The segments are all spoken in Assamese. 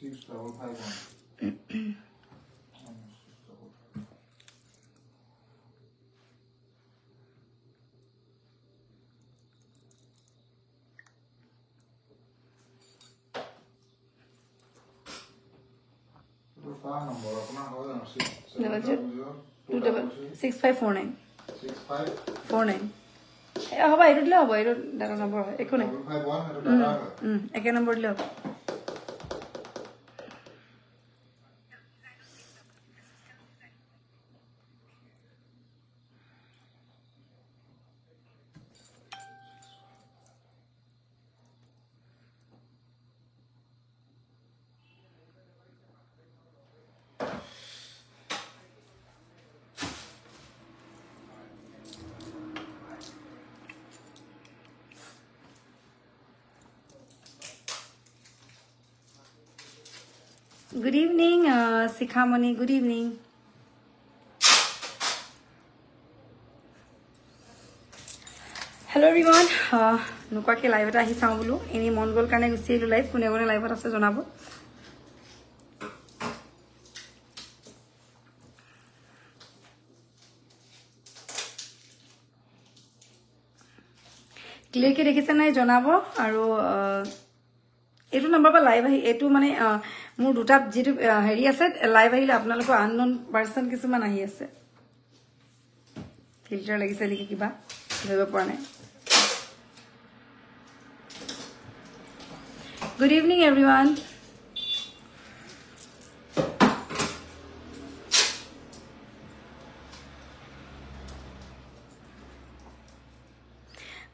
6551. Number 6549. 6549. How about I don't know? I don't number. Economic. 551. I can number love. Good evening, Sikhamani. Good evening. Hello everyone. Nukwa ke live eta hi saw bolu. Any Mongol karne gusi elu live kune kune live ase jonabo. Clear ke dekhise nai jonabo aru etu number pa live ahi etu mane মোৰ দুটা যেটো হেৰি আছে লাইভ আহিলে আপোনালোকৰ আননোন পাৰসন কিছুমান আহি আছে ফিল্টাৰ লাগিছে নেকি কিবা ধৰিব পৰা নাই good evening এভৰিওয়ান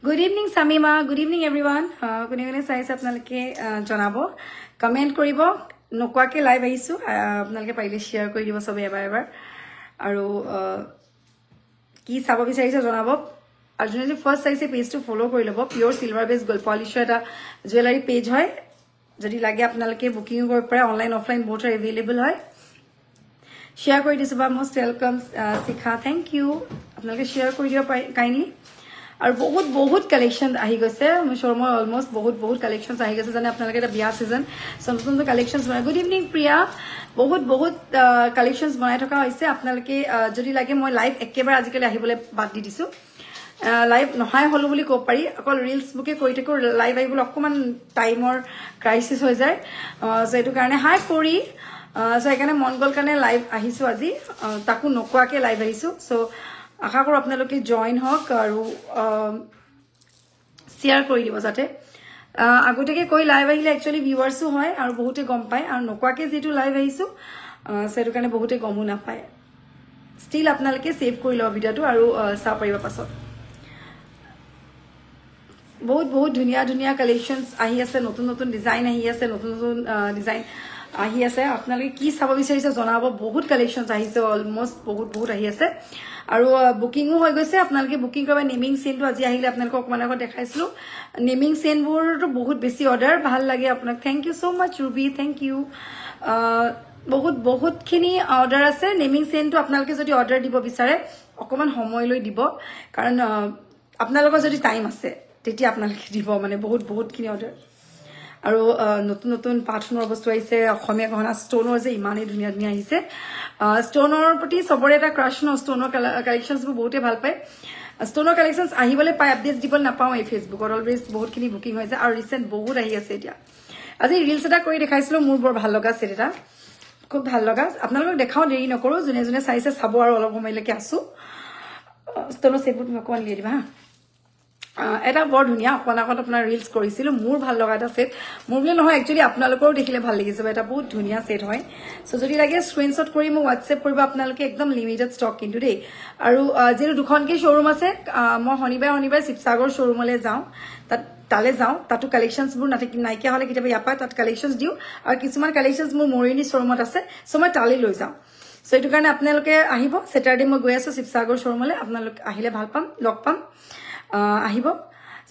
Good evening Samima good evening everyone কোনে কোনে চাইছে আপোনালোকে জনাব কমেন্ট কৰিব নকোৱাকে লাইভ আহিছো আপোনালোকে পাইলে শেয়াৰ কৰি দিব সবে এবাৰ আৰু কি চাব বিচাৰিছে জনাব আৰু যদি ফাৰ্স্ট চাইছে পেজটো ফলো কৰি লব pure silver base gold polish এটা জুয়েলাৰি পেজ হয় যদি লাগে আপোনালোকে বুকিং কৰিব পাৰে অনলাইন অফলাইন বোথ अवेलेबल হয় শেয়াৰ কৰি দিছো বা মোস্ট ওয়েলকাম শিখা থ্যাংক ইউ আপোনালোকে শেয়াৰ কৰি দিব কাইন্ডলি और बहुत कलेक्शन आही गसे शोरूम अलमोस्ट बहुत कलेक्शंस आही गसे जाने आपनालके এটা বিয়া সিজন নতুন কালেকশনস বনাই গুড ইভিনিং প্রিয়া বহুত কালেকশনস বনাই থকা হৈছে আপনালকে যদি লাগে মই লাইভ একেবাৰে আজিকালি আহিবলে বাদ দি দিছো লাইভ নহয় হলো বুলি কব পাৰি অকল ৰিলস বুকে কৈ থাকো লাইভ আহিবলে অকমান টাইমৰ ক্ৰাইসিস হৈ যায় সো এটো কাৰণে হাই কৰি সো এখানে মনগল কাৰণে লাইভ আহিছো আজি তাকু নকোৱাকে লাইভ আহিছো সো আশা কৰো আপোনালোকে জয়েন হক আৰু শেয়াৰ কৰি দিব যাতে আগতেকে কৈ লাইভ আহিলে একচুয়ালি ভিউয়াৰ্সও হয় আৰু বহুতে গম পায় আৰু নকোৱাকে যেটো লাইভ আহিছো সেটো কাৰণে বহুতে গমো না পায় ষ্টিল আপোনালোকে সেভ কৰি লও ভিডিওটো আৰু চা পাৰিবা পাছত বহুত ধুনিয়া কালেকশনস আহি আছে নতুন ডিজাইন আহি আছে নতুন ডিজাইন আহি আছে আপোনালোকে কি চাব বিচাৰিছে জনাব বহুত কালেকশনস আহিছে অলমোস্ট বহুত আহি আছে আৰু বুকিংও হৈ গৈছে আপোনালোকে বুকিং কৰিব নেমিং সেনটো আজি আহিলে আপোনালোকক অকমান আগত দেখাইছিলো নেমিং সেনবোৰটো বহুত বেছি অৰ্ডাৰ ভাল লাগে আপোনাক thank you so mass Ruby thank U বহুত খিনি অৰ্ডাৰ আছে নেমিং সেনটো আপোনালোকে যদি অৰ্ডাৰ দিব বিচাৰে অকমান সময় লৈ দিব কাৰণ আপোনালোকৰ যদি টাইম আছে তেতিয়া আপোনালোকে দিব মানে বহুত খিনি অৰ্ডাৰ আৰু নতুন পাঠনৰ বস্তু আহিছে অসমীয়া গহনা ষ্টোনৰ যে ইমানে ধুনিয়া আহিছে ষ্টোনৰ প্ৰতি সবৰে এটা ক্ৰাশ ন ষ্টোনৰ কালেকশনস বহুতে ভাল পায় ষ্টোনৰ কালেকশনস আহিবলে পাই আপডেটস দিবল নাপাও এই ফেসবুকত অলৱেজ বহুতখিনি বুকিং হৈছে আৰু ৰিসেন্ট বহুত আহি আছে এতিয়া আজি ৰিলস এটা কৰি দেখাইছিলো মোৰ বৰ ভাল লগা সেট এটা খুব ভাল লগা আপোনালোকক দেখাও দেৰি নকৰো জুনে চাইছে চাব আৰু অলপ সময়লৈকে আছো ষ্টোনৰ সেটবোৰ অকমান লিয়ে দিবা হা এটা বৰ ধুনিয়া অকনাকত আপোনাৰ ৰিলস কৰিছিল মোৰ ভাল লগা এটা সেট মোৰ বুলি নহয় একচুয়ালি আপোনালোকৰো দেখিলে ভাল লাগিছে এটা বহুত ধুনিয়া সেট হয় সো যদি লাগে স্ক্ৰিনশ্বট কৰি মোক WhatsApp কৰিব আপোনালোকে একদম লিমিটেড ষ্টক কিন্তু দেই আৰু যেটো দুখনকে শোৰুম আছে মই শনিবাৰ শিৱসাগৰ শোৰুমলৈ যাওঁ তালে যাওঁ তাতো কালেকশনস বোৰ নাইকিয়া হলে কিবা ইয়াপা তাত কালেকশনস দিও আৰু কিছুমান কালেকশনস মোৰ মৰিনি শোৰুমত আছে সো মই তালে লৈ যাওঁ সো এটো কাৰণে আপোনালোকে আহিব স্যাটাৰডে মই গৈ আছো শিৱসাগৰ শোৰুমলৈ আপোনালোক আহিলে ভাল পাম লগ পাম আহিব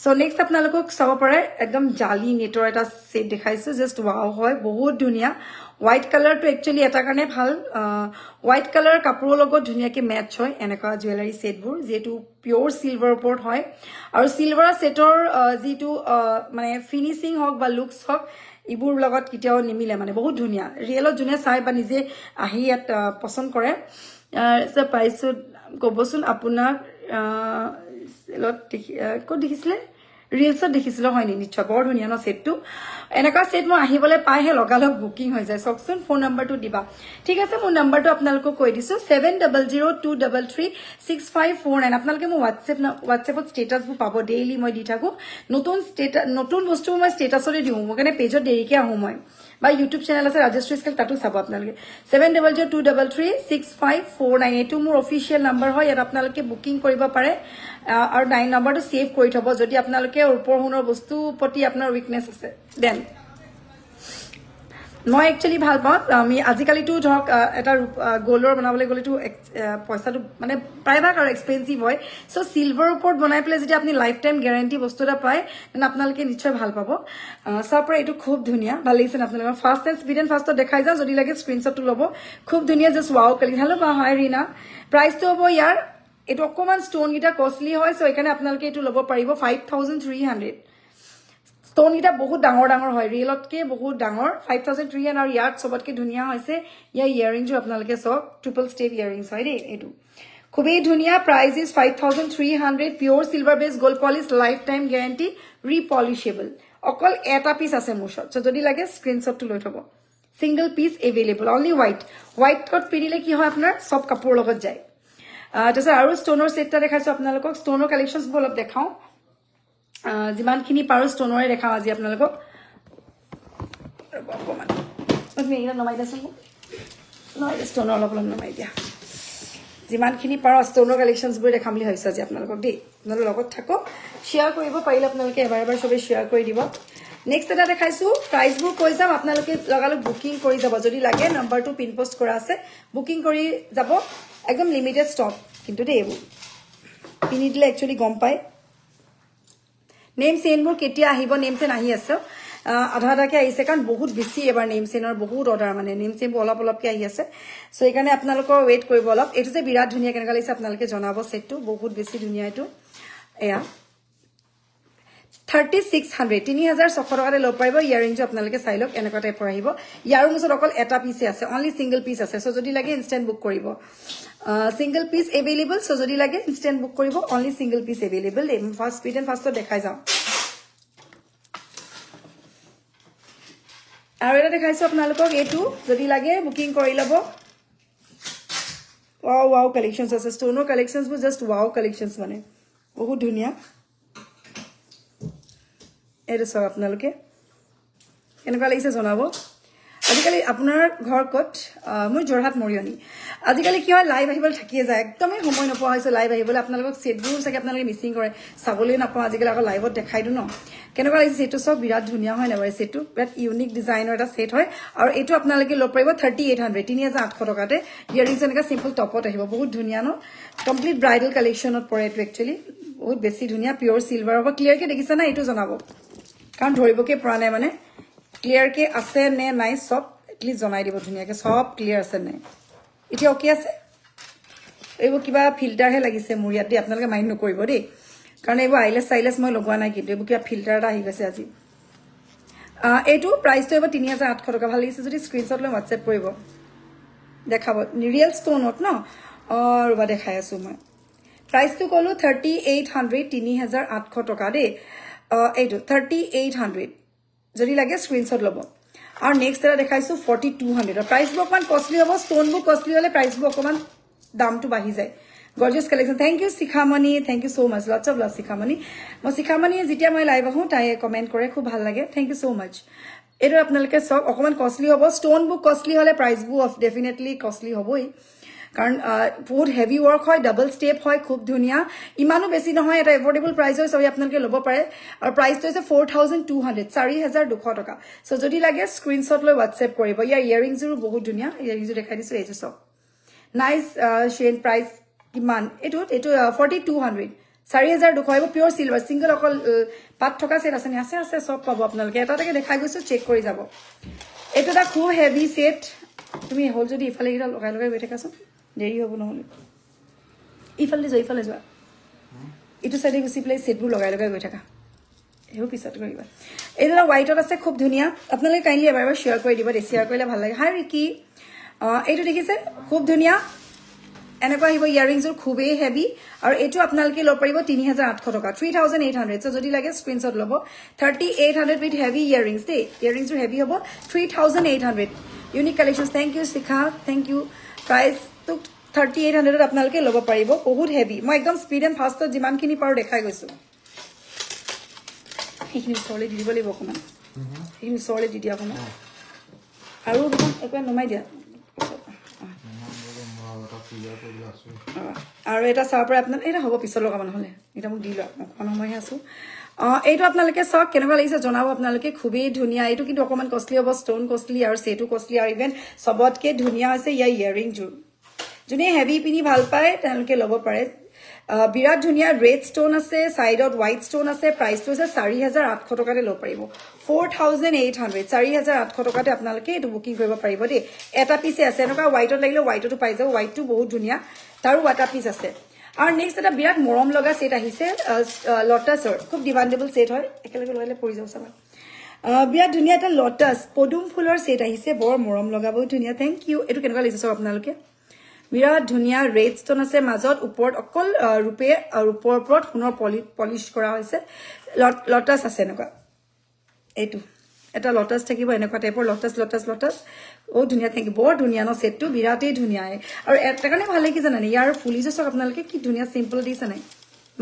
সো নেক্সট আপোনালোকক চাব পাৰে একদম জালি নেটৰ এটা সেট দেখাইছো জাস্ট ওয়াও হয় বহুত ধুনিয়া হোয়াইট কালাৰ টু একচুয়ালি এটা কাৰণে ভাল হোয়াইট কালাৰ কাপোৰৰ লগত ধুনিয়াকে মেচ হয় এনেকা জুৱেলাৰী সেটবোৰ যেটো পিওৰ সিলভাৰ ওপৰত হয় আৰু সিলভাৰ সেটৰ যেটো মানে ফিনিশিং হক বা লুকস হক ইবুৰ লগত কিটাও নিমিলে মানে বহুত ধুনিয়া ৰিয়েলত জুনে চাই বা নিজে আহি ইয়াত পছন্দ কৰে সে পাইছো কবচোন আপোনাক লট কত দেখিছিলে ৰিলছত দেখিছিল হয় নিশ্চয় বৰ ধুনিয়া ন সেটটো এনেকা সেট মই আহিবলে পাইহে লগালগ বুকিং হৈ যায় সকচোন ফোন নাম্বাৰটো দিবা ঠিক আছে মোৰ নাম্বাৰটো আপোনালোকক কৈ দিছো 7002336549 আপোনালোকে মোৰ WhatsAppত স্ট্যাটাসবোৰ পাব ডেইলি মই দি থাকো নতুন বস্তু মই স্ট্যাটাসৰে দিও মই কাৰণে পেজত দেৰিকে আহো মই বা ইউটিউব চেনেল আছে ৰাজশ্ৰী স্কেল তাতো চাব আপোনালোকে 7002336549 এটো মোৰ অফিচিয়েল নাম্বাৰ হয় ইয়াত আপোনালোকে বুকিং কৰিব পাৰে আৰু 9 নম্বৰটো সেভ কৰি থব যদি আপোনালোকে ওপৰহুনৰ বস্তু প্ৰতি আপোনাৰ উইকনেস আছে দেন মই একচুয়ালি ভাল পাওঁ আমি আজিকালিটো ধৰক এটা গোলৰ বনাবলৈ গলেটো পইচাটো মানে প্ৰায়ভাগ আৰু এক্সপেন্সিভ হয় সো সিলভাৰ ওপৰত বনাই পেলে যদি আপুনি লাইফ টাইম গ্যাৰান্টি বস্তু এটা পায় তেন আপোনালোকে নিশ্চয় ভাল পাব সবৰে এটো খুব ধুনিয়া ভাল লাগিছে আপোনালোকৰ ফাৰ্স্ট এণ্ড স্পীড এণ্ড ফাৰ্স্টত দেখাই যাও যদি লাগে স্ক্ৰিনশ্বটটো ল'ব খুব ধুনিয়া জাস্ট ওয়াও কালি হেল্ল বা হাই ৰিনা প্ৰাইসটো হ'ব ইয়াৰ এটো অকমান স্টোন গিটা কষ্টলি হয় সো এখানে আপোনালোকে এটো ল'ব পাৰিব 5300 স্টোন গিটা বহুত ডাঙৰ ডাঙৰ হয় ৰিয়েলতকে বহুত ডাঙৰ 5300 আৰু ইয়াত সবতকে ধুনিয়া হৈছে ইয়া ইয়াৰিংজ আপোনালোকে সব ট্ৰিপল স্টেপ ইয়াৰিংজ হয় দেই এটো খুবই ধুনিয়া price is 5300 pure silver base gold polish life time guarantee repolishable অকল এটা পিস আছে মোশত সো যদি লাগে স্ক্রিনশটটো লৈ থব single piece available only white কট পিনিলে কি হয় আপোনাৰ সব কাপোৰ লগত যায় তাছে আৰু ষ্টনৰ সেটটা দেখাইছো আপোনালোকক ষ্টনৰ কালেকশনস বলক দেখাও যিমানখিনি পাৰো ষ্টনৰে দেখাও আজি আপোনালোকক অকমান মই ইনা নমাই দিছো নহয় ষ্টনৰ অলপ নমাই দিয়া যিমানখিনি পাৰো ষ্টনৰ কালেকশনস বোৰ দেখাম বুলি হৈছে আজি আপোনালোকক দেই আপোনালোকৰ লগত থাকো শেয়াৰ কৰিব পাৰিলে আপোনালোকে এবাৰ সবে শেয়াৰ কৰি দিব নেক্সট এটা দেখাইছো প্ৰাইস বোৰ কৈ যাম আপোনালোকে লগালগ বুকিং কৰি যাব যদি লাগে নাম্বাৰটো পিন পোষ্ট কৰা আছে বুকিং কৰি যাব একদম লিমিটেড স্টক কিন্তু দেই পিনি দিলে একচুয়ালি গম পায় নেম চেনবোৰ কেতিয়া আহিব নেম চেন আহি আছে আধা আধাকে আহিছে কাৰণ বহুত বেছি এবাৰ নেম চেনৰ বহুত অৰ্ডাৰ মানে নেম চেন অলপ অলপকে আহি আছে সো এইকাৰণে আপোনালোকৰ ওয়েট কৰিব অলপ এটো যে বিৰাট ধুনিয়া কেনেকা লাগিছে আপোনালোকে জনাব সেটটো বহুত বেছি ধুনিয়া এটো এয়া 3600 3600 টকাৰে লব পাৰিব ইয়াৰিংজ আপোনালোকে চাই লওক এনেকা টাইপৰ আহিব ইয়াৰ মুছত অকল এটা পিছে আছে অনলি সিঙ্গল পিস আছে সো যদি লাগে ইনস্ট্যান্ট বুক কৰিব সিঙ্গল পিস अवेलेबल সো যদি লাগে ইনস্ট্যান্ট বুক কৰিব only single piece available fast speed and ফাৰ্স্টত দেখাই যাও আৰু এটা দেখাইছো আপোনালোকক এটো যদি লাগে বুকিং কৰি লব ওয়াও কালেকশনস আছে ষ্টনৰ কালেকশনস বোৰ জাস্ট ওয়াও কালেকশনস মানে বহুত ধুনিয়া এটো সব আপোনালোকে এনেকা লাগিছে জনাব আজিকালি আপোনাৰ ঘৰ কত মোৰ জৰহাট মৰিয়নি আজিকালি কি হয় লাইভ আহিবল থাকিয়ে যায় একদমই সময় নপোৱা হৈছে লাইভ আহিবল আপোনালোকক সেটবোৰ চাগে আপোনালোকে মিসিং কৰে চাবলৈ নাপাও আজিকালি আকৌ লাইভত দেখাই দু ন কেনেকা লাগিছে এটো সব বিৰাট ধুনিয়া হয় না সেটটো বিৰাট ইউনিক ডিজাইনৰ এটা সেট হয় আৰু এটো আপোনালোকে লব পাৰিব 3800 3800 টকাতে ইয়াৰিংছ এনেকা সিম্পল টপত আহিব বহুত ধুনিয়া ন কমপ্লিট ব্ৰাইডাল কালেকশনত পৰে এটো একচুয়ালি বহুত বেছি ধুনিয়া পিওৰ সিলভাৰ হ'ব ক্লিয়াৰ কে দেখিছা না এটো জনাব কাৰণ ধৰিবকে পৰা নাই মানে ক্লিয়াৰ কে আছে নে নাই সব এটলিস্ট জনাই দিব ধুনিয়াকে সব ক্লিয়াৰ আছে নে ইটি ওকে আছে এইবোৰ কিবা ফিল্টাৰ হে লাগিছে মোৰ ইয়াতে আপোনালোকে মাইন্ড নকৰিব দেই কাৰণ এইবোৰ আইলেছ মই লগোৱা নাই কিন্তু এইবোৰ কিবা ফিল্টাৰ এটা আহি গৈছে আজি এইটো প্ৰাইসটো হ'ব 3800 টকা ভাল লাগিছে যদি স্ক্ৰিনশ্বট লৈ WhatsApp কৰিব দেখাব ৰিয়েল ষ্টনত ন আৰু বা দেখাই আছো মই প্ৰাইসটো কলো 3800 3800 টকা দেই এইটো 3800 যদি লাগে স্ক্রিনশট লব আর নেক্সট এটা দেখাইছো 4200 আর প্রাইস বু অকমান কস্টলি হবো স্টোন বু কস্টলি হলে প্রাইস বু অকমান দামটো বাঢ়ি যায় gorgeous collection thank you Shikhamoni thank you so much lots of love Shikhamoni মই শিখামণি যেতিয়া মই লাইভ আহো তাই কমেন্ট কৰে খুব ভাল লাগে থ্যাংক ইউ সো মাচ এটা আপোনালোকে সব অকমান কস্টলি হবো স্টোন বু কস্টলি হলে প্রাইস বু অফ ডেফিনেটলি কস্টলি হবই কাৰণ বহুত হেভি ওয়ার্ক হয় ডাবল স্টেপ হয় খুব ধুনিয়া ইমানো বেছি নহয় এটা এফোর্ডেবল প্রাইস হয় সবই আপোনালোকে লব পাৰে আৰু প্ৰাইসটো আছে 4200 4200 টকা সো যদি লাগে স্ক্ৰিনশট লৈ WhatsApp কৰিব ইয়াৰ ইয়াৰিংজৰো বহুত ধুনিয়া ইয়াৰিংজ দেখাই দিছো এই যে সব নাইস শেন প্রাইস কিমান এটো 4200 4200 হইব পিওর সিলভার সিঙ্গল অকল পাত থকা সেট আছে নি আছে সব পাবো আপোনালোকে এটা টাকে দেখাই গৈছো চেক কৰি যাব এটা এটা খুব হেভি সেট তুমি হল যদি ইফালে গিরা লগাই লগাই গৈ থাকাছো দেৰি হ'ব নহলে ইফালে যোৱা ইটো সাইডে গুছি প্লে সেটবোৰ লগাই লগাই গৈ থাকা হেও পিছত কৰিবা এটা হোৱাইটত আছে খুব ধুনিয়া আপোনালোকে কাইন্ডলি এবাৰ শেয়াৰ কৰি দিব শেয়াৰ কৰিলে ভাল লাগে হাই ৰিকি এইটো দেখিছে খুব ধুনিয়া এনেকুৱা আহিব ইয়াৰিংছৰ খুবেই হেভি আৰু এটো আপোনালোকে লব পাৰিব 3800 টকা 3800 সো যদি লাগে স্ক্ৰিনশ্বট লব 3800 উইথ হেভি ইয়াৰিংছ দে ইয়াৰিংছৰ হেভি হ'ব 3800 unique collections thank you Shikha thank you price তো 3800 আপোনালোকে লব পাৰিব বহুত হেভি মই একদম স্পিড এন্ড ফাষ্টত যিমানখিনি পাৰো দেখাই গৈছো এইখিনি সলিড দিব লাগিব অকমান এইখিনি সলিড দি দিয়া অকমান আৰু একবাৰ নমাই দিয়া আৰু এটা চাৰ পৰা আপোনাক এটা হ'ব পিছত লগাব নহলে এটা মোক দিলো অকমান সময় আছো এইটো আপোনালোকে সব কেনেকুৱা লাগিছে জনাব আপোনালোকে খুবেই ধুনিয়া এইটো কিন্তু অকমান কষ্টলি হ'ব ষ্টোন কষ্টলি আৰু সেটু কষ্টলি আৰু ইভেন সবতকে ধুনিয়া আছে ইয়া ইয়াৰিং জুৰ যোনে হেভি পিনি ভাল পায় তেওঁলোকে লব পাৰে বিৰাট ধুনিয়া ৰেড ষ্টোন আছে সাইডত হোৱাইট ষ্টোন আছে প্ৰাইসটো আছে 4800 টকাতে লব পাৰিব 4800 4800 টকাতে আপোনালোকে এটো বুকিং কৰিব পাৰিব দে এটা পিছে আছে এনেকুৱা হোৱাইটত লাগিলে হোৱাইটটো পাই যাব হোৱাইটটো বহুত ধুনিয়া তাৰো এটা পিস আছে আৰু নেক্সট এটা বিৰাট মৰম লগা সেট আহিছে লটাছৰ খুব ডিমান্ডেবল সেট হয় একেলগে লগাইলে পৰি যাব চাবা বিৰাট ধুনিয়া এটা লটাছ পদুম ফুলৰ সেট আহিছে বৰ মৰম লগা বহুত ধুনিয়া থ্যাংক ইউ এটো কেনেকুৱা লাগিছে সব আপোনালোকে বিৰাট ধুনিয়া ৰেড ষ্টোন আছে মাজত ওপৰত অকল ৰূপে আৰু ওপৰত সোণৰ পলিশ কৰা হৈছে লটাছ আছে এনেকুৱা এইটো এটা লটাছ থাকিব এনেকুৱা টাইপৰ লটাছ ও ধুনিয়া থ্যাংক ইউ বৰ ধুনিয়া ন সেটটো বিৰাটেই ধুনিয়া আৰু এটা কাৰণে ভাল লাগি জানানে ইয়াৰ ফুলিজ সব আপোনালোকে কি ধুনিয়া সিম্পল দিছে নাই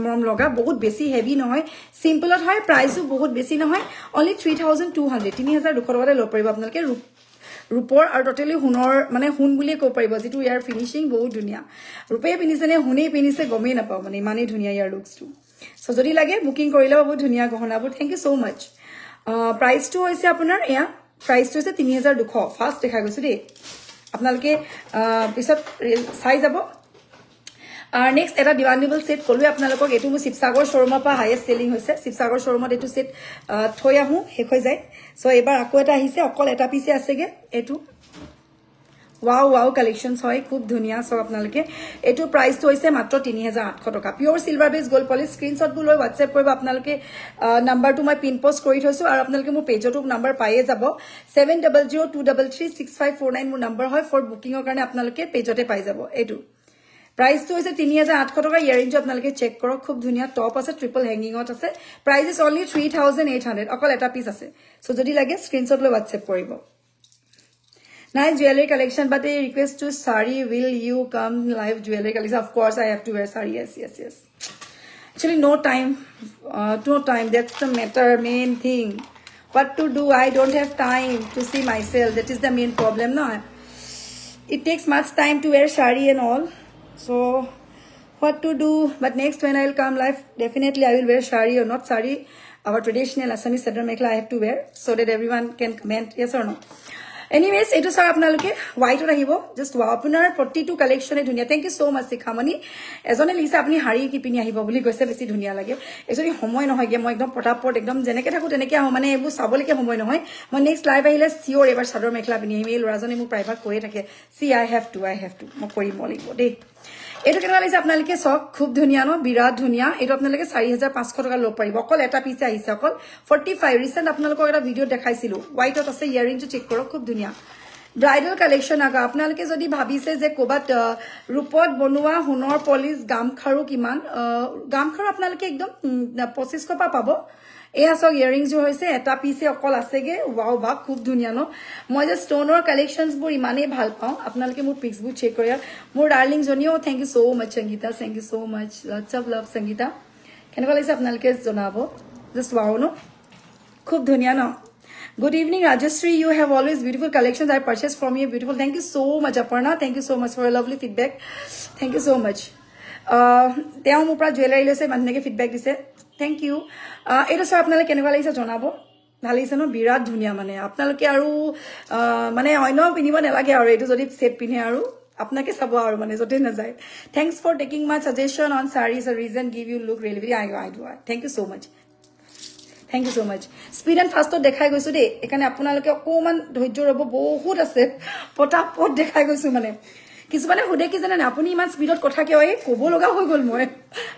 মৰম লগা বহুত বেছি হেভি নহয় সিম্পলত হয় প্ৰাইসও বহুত বেছি নহয় অনলি 3200 3200 টকাতে লব পাৰিব আপোনালোকে ৰূপৰ আৰু টোটালি হুনৰ মানে হুন বুলি কৈ পাৰিব যেটো ইয়াৰ ফিনিশিং বহুত ধুনিয়া ৰূপে পিনিছে নে হুনে পিনিছে গমেই নাপাও মানে ইমানেই ধুনিয়া ইয়াৰ লুকসটো সো যদি লাগে বুকিং কৰিলে বহুত ধুনিয়া গহনাবোৰ থ্যাংক ইউ সো মাচ প্ৰাইসটো হৈছে আপোনাৰ এয়া প্ৰাইসটো হৈছে 3200 ফাৰ্স্ট দেখা গৈছে দেই আপোনালোকে পিছত চাই যাব নেক্সট এটা ডিমান্ডেবল সেট কলুৱে আপোনালোকক এটো মু শিৱসাগৰ শ্বৰুমৰ পৰা হাইয়েষ্ট সেলিং হৈছে শিৱসাগৰ শ্বৰুমত এটো সেট থৈ আহু শেষ হৈ যায় সো এবাৰ আকৌ এটা আহিছে অকল এটা পিছে আছেগে এটো ওয়াও কালেকশনস হয় খুব ধুনিয়া সব আপোনালোকে এটো প্ৰাইসটো হৈছে মাত্ৰ 3800 টকা pure silver base gold polish screenshot বুল লৈ WhatsApp কৰিব আপোনালোকে নাম্বাৰটো মই পিন পোষ্ট কৰি থৈছো আৰু আপোনালোকে মোৰ পেজটো নাম্বাৰ পাইয়ে যাব 7002336549 মোৰ নাম্বাৰ হয় ফৰ বুকিংৰ কাৰণে আপোনালোকে পেজতে পাই যাব এটো প্ৰাইসটো হৈছে 3800 টকা ইয়াৰিংটো আপোনালোকে চেক কৰক খুব ধুনিয়া টপ আছে ট্ৰিপল হ্যাঙ্গিংত আছে প্ৰাইস ইজ অনলি 3800 অকল এটা পিস আছে সো যদি লাগে স্ক্ৰিনশট লৈ WhatsApp কৰিব Nice jewelry collection, but a request to sari. Will you come live jewelry collection? Of course, I have to wear sari. Yes. Actually, no time. That's the main thing. What to do? I don't have time to see myself. That is the main problem, no? It takes much time to wear sari and all. So, what to do? But next, when I will come live, definitely I will wear sari or not sari. Our traditional Assamese sadar mekhla I have to wear so that everyone can comment yes or no. Anyways, eto sab apnaloke white rahibo just wow apunar 42 collection e dhuniya thank you so much sikhamani ezone lisa apni hari ki pini ahibo boli goise besi dhuniya lage ezoni homoy nohoy ge moi ekdom potapot ekdom jeneke thaku teneke aho mane ebu sabolike homoy nohoy moi next live ahile sure ebar sador mekhla pini ahim ei lorajone mu private koye thake see I have to mo kori molibo de এটো কেনেকুৱা লাগিছে আপোনালোকে সব খুব ধুনিয়া ন বিৰাট ধুনিয়া এটো আপোনালোকে 4500 টকা লব পাৰিব অকল এটা পিছে আহিছে অকল 45 ৰিসেন্ট আপোনালোকক এটা ভিডিও দেখাইছিলো হোৱাইটত আছে ইয়াৰিংটো চেক কৰক খুব ধুনিয়া ব্ৰাইডাল কালেকশন আগা আপোনালোকে যদি ভাবিছে যে কোবাত ৰূপত বনোৱা হুনৰ পলিশ গামখাৰু কিমান গামখাৰু আপোনালোকে একদম 2500 পা পাব এয়া সব ইয়াৰিংছ হৈছে এটা পিছে অকল আছেগে ওয়াও বা খুব ধুনিয়া ন মই যে ষ্টোনৰ কালেকশনস বোৰ ইমানেই ভাল পাওঁ আপোনালোকে মোৰ পিক্স বোৰ চেক কৰিয়া মোৰ ডাৰ্লিং জনিও thank you so much Sangeeta thank you so much lots of love Sangeeta কেনেকুৱা লাগিছে আপোনালোকে জনাব জাস্ট ওয়াও ন খুব ধুনিয়া ন Good evening, Rajashree. You have always beautiful collections. I purchased from you. Beautiful. Thank you so much, Aparna. Thank you so much for your lovely feedback. Thank you so much. Teo mupra jewelry lese manne ke feedback dise. Thank you. Eto sa apnaloke keneকুৱা লাগিছে জনাব ভাল লাগিছে ন বিৰাট ধুনিয়া মানে আপোনালোকে আৰু মানে অন্য পিনিব নালাগে আৰু এটো যদি সেট পিনে আৰু আপনাকে চাব আৰু মানে যতে না যায় thanks for taking my suggestion on sarees a reason give you look really very I do thank you so much speed and ফাস্টত দেখাই গৈছো দে এখানে আপোনালোকে অকমান ধৈৰ্য ৰব বহুত আছে পটাপট দেখাই গৈছো মানে কিছুমানে হুদে কি জানে না আপুনি ইমান স্পিডত কথা কিয় ক'ব লগা হৈ গল মই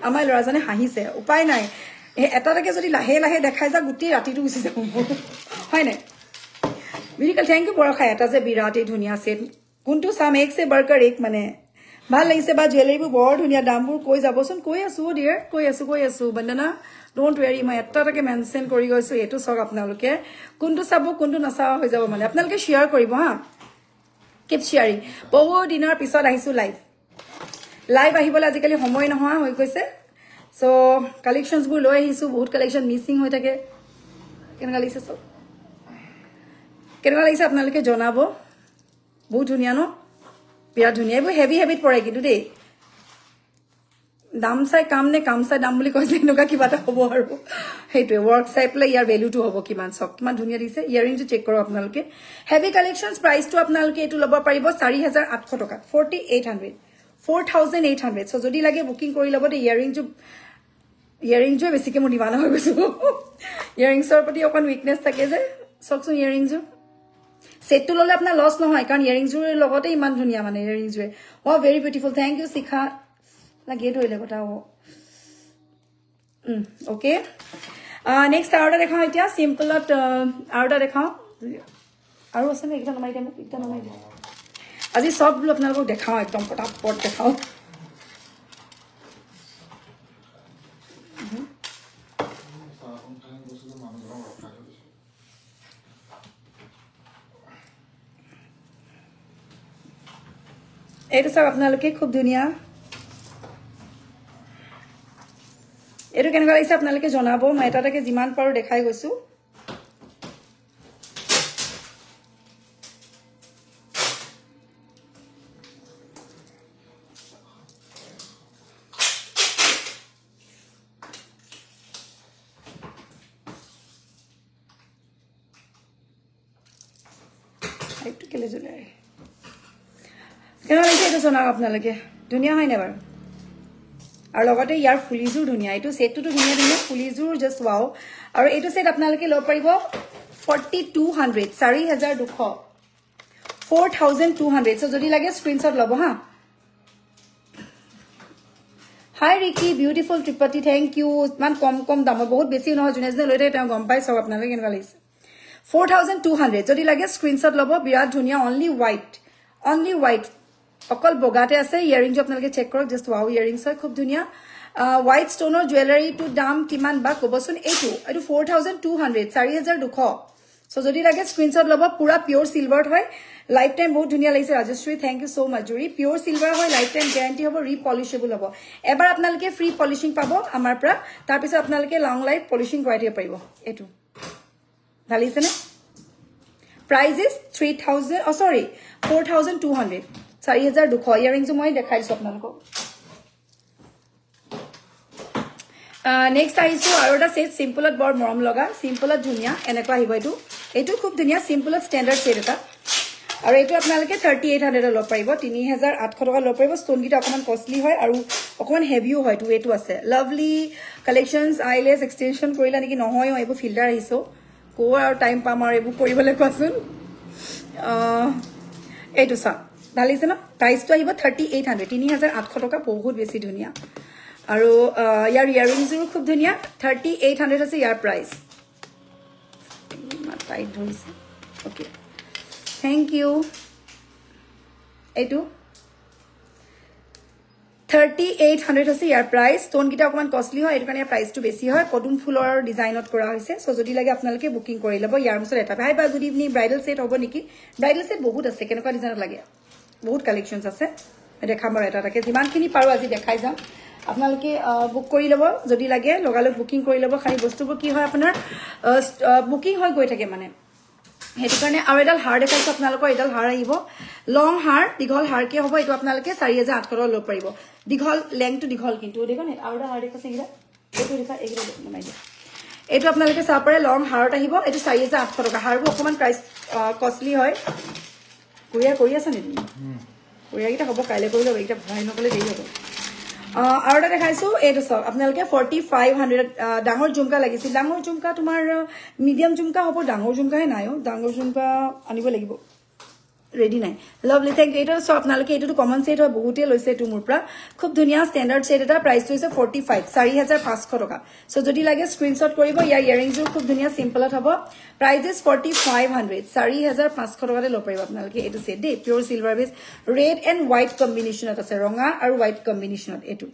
আমাৰ লৰাজনে হাঁহিছে উপায় নাই এটাটাকে যদি লাহে লাহে দেখাই যা গুটি ৰাতিটো গুচি যাব হয় নাই বিৰিকাল থ্যাংক ইউ বৰখা এটা যে বিৰাট ধুনীয়া সেট কোনটো সাম এক সে বৰকাৰ এক মানে ভাল লাগিছে বা জুৱেলাৰীবোৰ বৰ ধুনীয়া দামবোৰ কৈ যাবচোন কৈ আছো ডিয়াৰ কৈ আছো বন্দনা ডোন্ট ওয়াৰি মই এটাটাকে মেনশন কৰি গৈছো এটো সব আপোনালোকে কোনটো চাব কোনটো নচা হৈ যাব মানে আপোনালোকে শেয়াৰ কৰিব হা কিপ শেয়াৰিং বহু দিনৰ পিছত আহিছো লাইভ আহিবলৈ আজিকালি সময় নহয় হৈ গৈছে সো কালেকশনছ বোৰ লৈ আহিছো বহুত কালেকশন মিসিং হৈ থাকে কেনেকা লাগিছে সব কেনেকা লাগিছে আপোনালোকে জনাব বহুত ধুনীয়া ন বিৰাট ধুনীয়া এইবোৰ হেভি হেভিত পৰে কিন্তু দেই দাম চাই কাম নে কাম চাই দাম বুলি কৈছে এনেকুৱা কিবা এটা হ'ব আৰু সেইটোৱে ৱৰ্ক চাই পেলাই ইয়াৰ ভেলুটো হ'ব কিমান চব কিমান ধুনীয়া দিছে ইয়াৰিংটো চেক কৰক আপোনালোকে হেভি কালেকশনছ প্ৰাইচটো আপোনালোকে এইটো ল'ব পাৰিব 4800 টকা 4800 সো যদি লাগে বুকিং কৰি ল'ব দে ইয়াৰিংটো বেছিকে মোৰ দিবানা হৈ গৈছো ইয়াৰিংছৰ প্ৰতি অকণ উইকনেছ থাকে যে চকচোন ইয়াৰিংটো সেটটো ললে আপোনাৰ লস নহয় কাৰণ ইয়াৰিংজুৰ লগতে ইমান ধুনীয়া মানে ইয়াৰিংজুৱে ও ভেৰি বিউটিফুল থ্যাংক ইউ শিখা লাগে ধৰিলে কথা ও ওকে নেক্সট আৰু এটা দেখাও এতিয়া সিম্পলত আৰু এটা দেখাও আৰু আছে নে এটা নমাই দে মোক এটা নমাই দে আজি সব আপোনালোকক দেখাও একদম পটাপট দেখাও এইটো সব আপোনালোকে খুব ধুনীয়া এইটো কেনেকুৱা লাগিছে আপোনালোকে জনাব মই এটাটাকে যিমান পাৰো দেখাই গৈছো এইটো কেলে জলে কেনেকুৱা লাগিছে এইটো জনাব আপোনালোকে ধুনীয়া হয় নে বাৰু আৰু লগতে ইয়াৰ ফুলিজুৰ ধুনীয়া এইটো সেটটো ধুনীয়া ধুনীয়া ফুলিজুৰ জাস্ট ওয়াও আৰু এইটো সেট আপোনালোকে লব পাৰিব 4200 4200 সো যদি লাগে স্ক্ৰিনশ্বট লব হা হাই ৰিকি বিউটিফুল ত্ৰিপতি থ্যাংক ইউ মান কম দাম বহুত বেছি নহয় জুনে জুনে লৈ থাকে তেওঁ গম পাই সব আপোনালোকে কেনেকুৱা লাগিছে 4200 যদি লাগে স্ক্ৰিনশ্বট লব বিৰাট ধুনীয়া অনলি হোৱাইট অকল বগাতে আছে ইয়াৰিংটো আপোনালোকে চেক কৰক জাস্ট ওয়াও ইয়াৰিংছ হয় খুব ধুনীয়া হোৱাইট ষ্টোনৰ জুৱেলাৰীটো দাম কিমান বা ক'বচোন এইটো 4200 4200 সো যদি লাগে স্ক্ৰিনশ্বট লব পুৰা পিওৰ সিলভাৰত হয় লাইফ টাইম বহুত ধুনীয়া লাগিছে ৰাজশ্ৰী থ্যাংক ইউ সো মাচ জুৰি পিওৰ সিলভাৰ হয় লাইফ টাইম গ্যাৰান্টি হ'ব ৰিপলিশেবল হ'ব এবাৰ আপোনালোকে ফ্ৰী পলিশিং পাব আমাৰ পৰা তাৰ পিছত আপোনালোকে লং লাইফ পলিশিং কৰাই দিব পাৰিব এইটো ভাল লাগিছে নে প্ৰাইস ইজ 4200 4200 ইয়াৰিংটো মই দেখাইছো আপোনালোকক নেক্সট আহিছো আৰু এটা সেট সিম্পলত বৰ মৰম লগা সিম্পলত ধুনীয়া এনেকুৱা আহিব এইটো খুব ধুনীয়া সিম্পলত ষ্টেণ্ডাৰ্ড সেট এটা আৰু এইটো আপোনালোকে 3800 লব পাৰিব 3800 টকা লব পাৰিব ষ্টোন গিটা অকমান কষ্টলি হয় আৰু অকমান হেভিও হয় এইটো আছে লাভলি কালেকশনছ আইলেছ এক্সটেনশন কৰিলা নেকি নহয় এইবোৰ ফিল্টাৰ আহিছো কো আৰু টাইম পাম আৰু এইবোৰ কৰিবলৈ কোৱাচোন এইটো সব ভাল লাগিছে ন প্ৰাইসটো আহিব 3800 টকা বহুত বেছি ধুনীয়া আৰু ইয়াৰ ইয়াৰিংজও খুব ধুনীয়া 3800 আছে ইয়াৰ প্ৰাইস টাইট ধৰিছে ওকে থ্যাংক ইউ এইটো 3800 আছে ইয়াৰ প্ৰাইস ষ্টোন গিটা অকমান কষ্টলি হয় এটো কাৰণে প্ৰাইসটো বেছি হয় পদুম ফুলৰ ডিজাইনত কৰা হৈছে সো যদি লাগে আপোনালোকে বুকিং কৰি লব ইয়াৰ পিছত এটা hi bye good evening bridal set হ'ব নেকি ব্ৰাইডাল সেট বহুত আছে কেনেকুৱা ডিজাইনত লাগে বহুত কালেকশনছ আছে দেখাম আৰু এটাটাকে যিমানখিনি পাৰো আজি দেখাই যাম আপোনালোকে বুক কৰি লব যদি লাগে লগালগ বুকিং কৰি লব খালি বস্তুবোৰ কি হয় আপোনাৰ বুকিং হৈ গৈ থাকে মানে হেতু কাৰণে আৰু এডাল হাৰ দেখাইছো আপোনালোকৰ এডাল হাৰ আহিব লং হাৰ দীঘল হাৰ কি হ'ব এটো আপোনালোকে 4800 লব পাৰিব দীঘল লেংথটো দীঘল কিন্তু দেখোন আৰু এটা হাৰ দেখাইছে গিৰা এটো দেখা এগিৰা নমাই দিয়া এটো আপোনালোকে চাব পাৰে লং হাৰত আহিব এটো 4800 টকা হাৰবোৰ অকমান প্ৰাইস কষ্টলি হয় কুৰিয়া কৰি আছে নেকি কোৰিয়াৰকেইটা হ'ব কাইলৈ কৰি ল'ব এইকেইটা ভৰাই নকলে দেৰি হ'ব আৰু এটা দেখাইছো এইটো চাওক আপোনালোকে 4500 ডাঙৰ ঝুমকা লাগিছিল ডাঙৰ ঝুমকা তোমাৰ মিডিয়াম ঝুমকা হ'ব ডাঙৰ ঝুমকাহে নাই ডাঙৰ ঝুমকা আনিব লাগিব ৰেডি নাই লভলি থ্যাংক ইউ এটা সব আপোনালোকে এটো কমন সেট হয় বহুতে লৈছে এটো মোৰ পৰা খুব ধুনিয়া স্ট্যান্ডাৰ্ড সেট এটা প্ৰাইস হৈছে 45 4500 টকা সো যদি লাগে স্ক্ৰিনশ্বট কৰিব ইয়াৰ ইয়াৰিংছ খুব ধুনিয়া সিম্পলত হ'ব প্ৰাইস ইজ 4500 4500 টকাতে লব পাৰিব আপোনালোকে এটো সেট দে pure silver base red and white কম্বিনেশনত আছে ৰঙা আৰু হোয়াইট কম্বিনেশনত এটো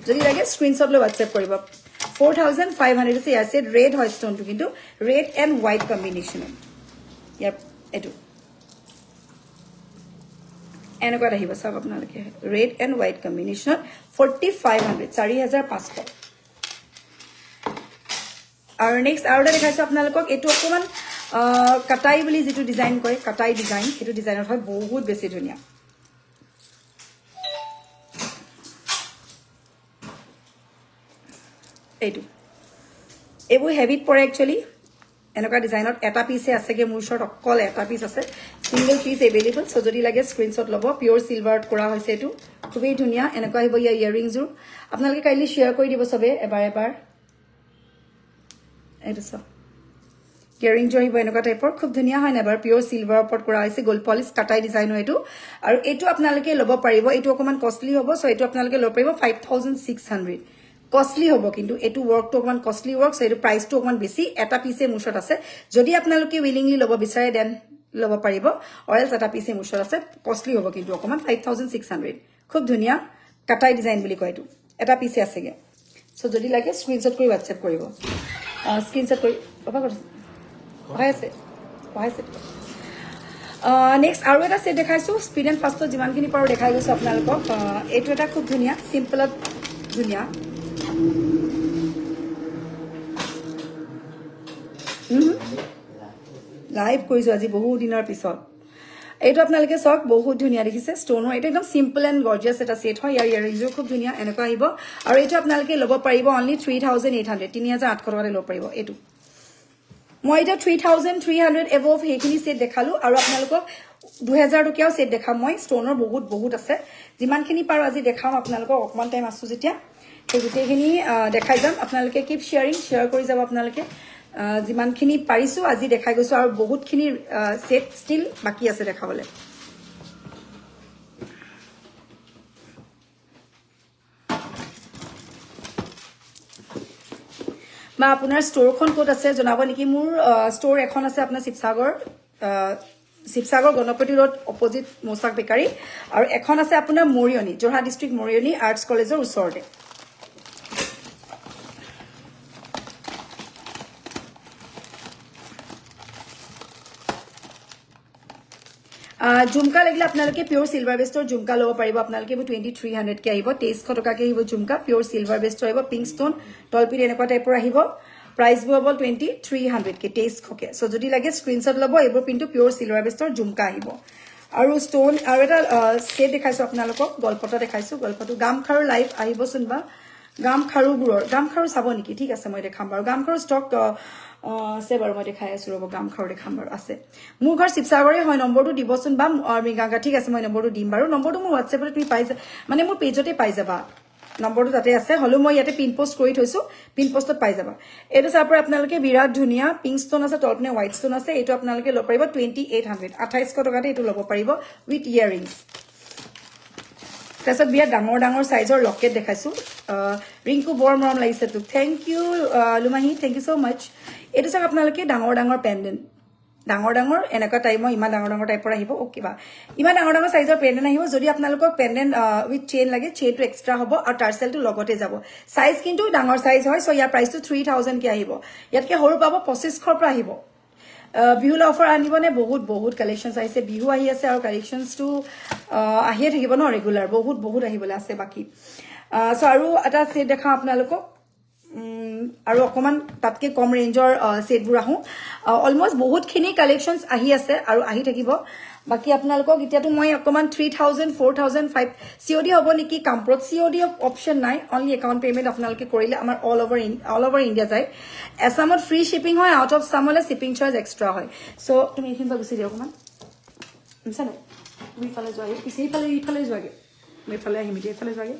যদি লাগে স্ক্ৰিনশ্বট লৈ WhatsApp কৰিব 4500 আছে ইয়াৰ সেট ৰেড হয় ষ্টোনটো কিন্তু ৰেড এন্ড হোয়াইট কম্বিনেশনত ইয়াৰ এটো এনেকুৱা আহিব সব আপোনালোকে ৰেড এন্ড হোয়াইট কম্বিনেশন 4500 4500 আৰু নেক্সট আৰু দেখাইছো আপোনালোকক এটো অকমান কাটাই বুলি যেটো ডিজাইন কয় কাটাই ডিজাইন এটো ডিজাইনত হয় বহুত বেছি ধুনিয়া এটো এবোৰ হেভিত পৰে একচুয়ালি এনেকা ডিজাইনত এটা পিসে আছে কে মোৰ শট অকল এটা পিস আছে সিঙ্গেল পিস अवेलेबल সো যদি লাগে স্ক্ৰিনশ্বট লব পিওৰ সিলভাৰত কৰা হৈছে এটো খুবই ধুনিয়া এনেকা আহিব ইয়া ইয়াৰিংছ আপোনালোকে কাইলি শেয়াৰ কৰি দিব সবে এবাৰ এটো সব ইয়াৰিং জহিব এনেকা টাইপৰ খুব ধুনিয়া হয় নেবাৰ পিওৰ সিলভাৰ ওপৰত কৰা হৈছে গোল্ড পলিশ কাটাই ডিজাইন হয় এটো আৰু এটো আপোনালোকে লব পাৰিব এটো অকমান কষ্টলি হ'ব সো এটো আপোনালোকে লব পাৰিব 5600 কষ্টলি হ'ব কিন্তু এটো ওয়ার্ক তো অকমান কষ্টলি ওয়ার্ক সো এটো প্রাইস তো অকমান বেছি এটা পিসে মুশত আছে যদি আপোনালোকে উইলিংলি লব বিচাৰে দেন লব পাৰিব অয়েলস এটা পিসে মুশত আছে কষ্টলি হ'ব কিন্তু অকমান 5600 খুব ধুনিয়া কাটাই ডিজাইন বুলি কয় এটো এটা পিসে আছেগে সো যদি লাগে স্ক্ৰিনশ্বট কৰি WhatsApp কৰিব স্ক্ৰিনশ্বট কৰি বাবা আছে নেক্সট আৰু এটা সেট দেখাইছো স্পিড এন্ড ফাস্টত যিমানখিনি পাৰো দেখাই গৈছো আপোনালোকক এটো এটা খুব ধুনিয়া সিম্পলত ধুনিয়া লাইভ কৰিছো আজি বহু দিনৰ পিছত এইটো আপোনালোকে সক বহুত ধুনিয়া দেখিছে ষ্টোনৰ এটা একদম সিম্পল এন্ড গৰ্জিয়াস এটা সেট হয় ইয়াৰ ইয়াৰিংছ খুব ধুনিয়া এনেকা আহিব আৰু এইটো আপোনালোকে লব পাৰিব অনলি 3800 3800 টকাতে লব পাৰিব এইটো মই এটা 3300 এভভ হেখিনি সেট দেখালো আৰু আপোনালোকক 2000 টকিয়াও সেট দেখাম মই ষ্টোনৰ বহুত আছে যিমানখিনি পাৰো আজি দেখাম আপোনালোকক অকমান টাইম আছো যেতিয়া এই গুটেখিনি দেখাই যাম আপোনালোকে কিপ শেয়াৰ কৰি যাব আপোনালোকে যিমানখিনি পাৰিছো আজি দেখাই গৈছো আৰু বহুতখিনি সেট ষ্টিল বাকি আছে দেখাবলে মা আপোনাৰ ষ্টৰখন ক'ত আছে জনাব নেকি মোৰ ষ্টৰ এখন আছে আপোনাৰ শিৱসাগৰ গণপতি ৰোড অপোজিট মোসাক বেকাৰী আৰু এখন আছে আপোনাৰ মৰিয়নি যোৰহাট ডিস্ট্ৰিক্ট মৰিয়নি আৰ্টছ কলেজৰ ওচৰতে झुमका লাগিলে আপোনালোকে পিওৰ সিলভাৰ বেস্টৰ झुमका লব পাৰিব আপোনালোকে 2300 কে আহিব 2300 টকা কে আহিব झुमका পিওৰ সিলভাৰ বেস্টৰ আহিব পিঙ্ক স্টোন টলপিৰ এনেকুৱা টাইপৰ আহিব প্ৰাইস হ'ব 2300 কে 2300 কে সো যদি লাগে স্ক্ৰিনশ্বট লব এইবোৰ পিনটো পিওৰ সিলভাৰ বেস্টৰ झुमका আহিব আৰু স্টোন আৰু এটা সেট দেখাইছো আপোনালোকক গলপটা দেখাইছো গলপটো গামখাৰু লাইভ আহিব শুনবা গামখাৰু চাব নেকি ঠিক আছে মই দেখাম বাৰু গামখাৰু ষ্টক আছে বাৰু মই দেখাই আছো ৰব গামখাৰু দেখাম বাৰু আছে মোৰ ঘৰ শিৱসাগৰে হয় নম্বৰটো দিবচোন বা মিগাঙ্গা ঠিক আছে মই নম্বৰটো দিম বাৰু নম্বৰটো মোৰ WhatsAppত তুমি পাই মানে মোৰ পেজতে পাই যাবা নম্বৰটো তাতে আছে হলো মই ইয়াতে পিন পোষ্ট কৰি থৈছো পিন পোষ্টত পাই যাবা এটো চাৰ পৰা আপোনালোকে বিৰাট ধুনিয়া পিঙ্ক ষ্টোন আছে তলপনে হোৱাইট ষ্টোন আছে এটো আপোনালোকে লব পাৰিব 2800 2800 টকাতে এটো লব পাৰিব উইথ ইয়াৰিংছ তাৰছত বিয়া ডাঙৰ সাইজৰ লকেট দেখাইছো ৰিংকু বৰ মৰম লাগিছে তো thank you Lumahi thank you so much এটো চাক আপোনালোকে ডাঙৰ পেন্ডেন্ট ডাঙৰ এনেকা টাইমৰ ইমান ডাঙৰ টাইপৰ আহিব ওকে বা ইমান ডাঙৰ সাইজৰ পেন্ডেন্ট আহিব যদি আপোনালোকক পেন্ডেন্ট উইথ চেইন লাগে চেইনটো এক্সট্ৰা হ'ব আৰু টাৰ্সেলটো লগতে যাব সাইজ কিন্তু ডাঙৰ সাইজ হয় সো ইয়াৰ প্ৰাইসটো 3000 কে আহিব ইয়াতকে সৰু পাব 2500 পৰা আহিব বিহুল অফাৰ আনিবনে বহুত কালেকশনস আহিছে বিহু আহি আছে আৰু কালেকশনস টু আহিয়ে থাকিব ন ৰেগুলাৰ বহুত আহিবলে আছে বাকি সো আৰু এটা সেট দেখা আপোনালোকক আৰু অকমান তাতকে কম ৰেঞ্জৰ সেটবোৰ আহু অলমোস্ট বহুতখিনি কালেকশনস আহি আছে আৰু আহি থাকিব বাকি আপোনালোকক এতিয়াটো মই অকমান 3000 4000 5 COD হ'ব নেকি কামপ্ৰত COD অপচন নাই অনলি একাউন্ট পেমেন্ট আপোনালোকে কৰিলে আমাৰ অল ওভাৰ ইন্ডিয়া যায় এছামত ফ্ৰী শিপিং হয় আউট অফ সামলে শিপিং চাৰ্জ এক্সট্ৰা হয় সো তুমি এইখিনি গুছি দিও অকমান বুজিছানে তুমি ইফালে যোৱাগে পিছে ইফালে যোৱাগে মই ইফালে আহিম এতিয়া ইফালে যোৱাগে